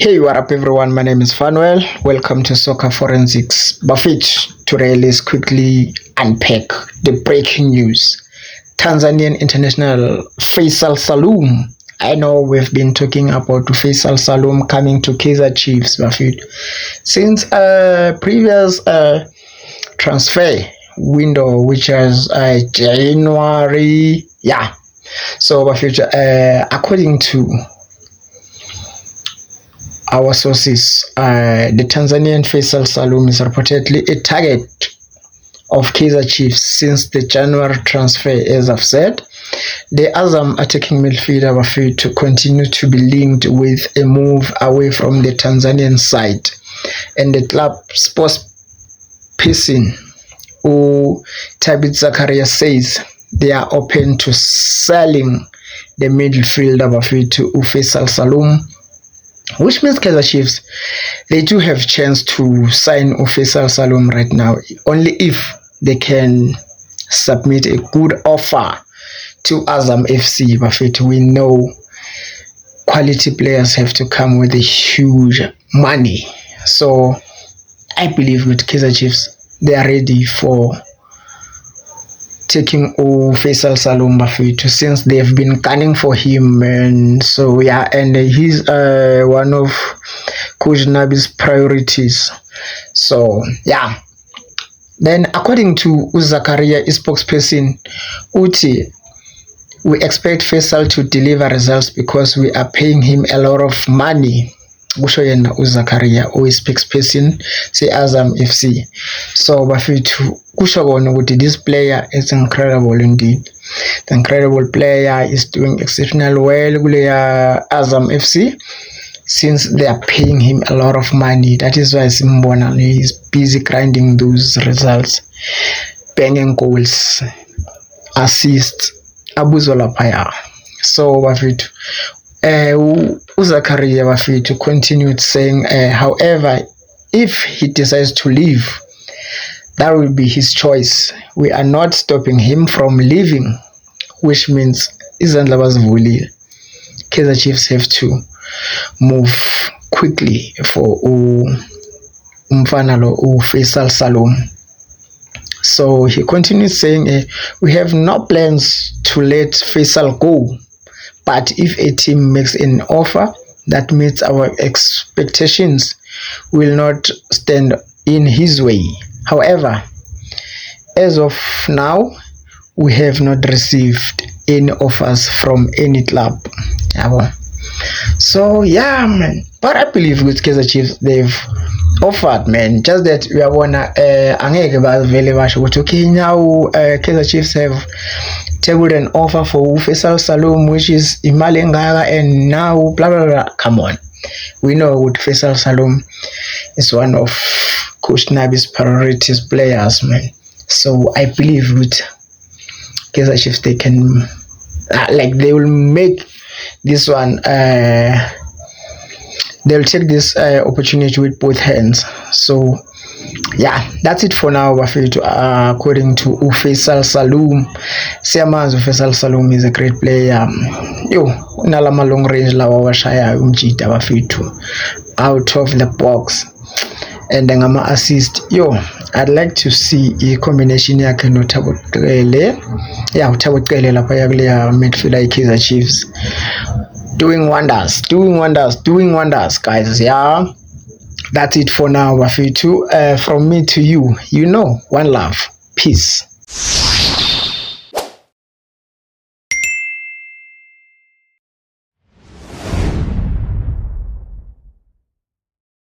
Hey, what up, everyone? My name is Fanuel. Welcome to Soccer Forensics. Buffett, today let's quickly unpack the breaking news. Tanzanian international Faisal Salum. I know we've been talking about Faisal Salum coming to Kaizer Chiefs, Buffett, since previous transfer window, which was January. Yeah. So, Buffett, according to our sources, the Tanzanian Faisal Salum is reportedly a target of Kaizer Chiefs since the January transfer, as I've said. The Azam attacking midfielder Wafid to continue to be linked with a move away from the Tanzanian side, and the club spokesperson Tabit Zakaria says they are open to selling the midfielder Wafid to Faisal Salum, which means Kaizer Chiefs, they do have chance to sign Faisal Salum right now, only if they can submit a good offer to Azam FC. But we know quality players have to come with a huge money. So I believe with Kaizer Chiefs, they are ready for taking Faisal Salum Buffett, since they've been gunning for him, and so yeah, and he's one of Coach Nabi's priorities. So yeah. Then according to Zakaria, spokesperson Uti, we expect Faisal to deliver results because we are paying him a lot of money. Kusho yena uZakaria spokesperson se-Azam FC. So bafethu kusho kona ukuthi this player is incredible indeed. The incredible player is doing exceptionally well kuleya Azam FC, since they are paying him a lot of money. That is why Simbona is busy grinding those results, banging goals, assists, abuzola paya. So bafethu Zakaria Wafid continued saying, however, if he decides to leave, that will be his choice. We are not stopping him from leaving, which means Kaizer Chiefs have to move quickly for Umfanalo Faisal Salum. So he continued saying, we have no plans to let Faisal go. But if a team makes an offer that meets our expectations, we will not stand in his way. However, as of now, we have not received any offers from any club. So yeah, man. But I believe with Kaizer Chiefs, they've offered, man. Just that we are wanna okay, now Kaizer Chiefs have tabled an offer for Faisal Salum, which is Imali Ngaka, and now blah blah blah. Come on, we know what Faisal Salum is one of Coach Nabi's priorities players, man. So I believe with Kaizer Chiefs, they can they will make this one. They'll take this opportunity with both hands. So yeah, that's it for now, Buffett. According to Faisal Salum, Siamanzi Faisal Salum is a great player. Nalama long range lawa washaya umjita Buffett out of the box, and then I'ma assist. I'd like to see a combination yakhe no Thabo Qhele. Thabo Qhele lapha yakuleya midfielder Kaizer Chiefs. Doing wonders, guys. Yeah, that's it for now, Buffett. From me to you, one love, peace.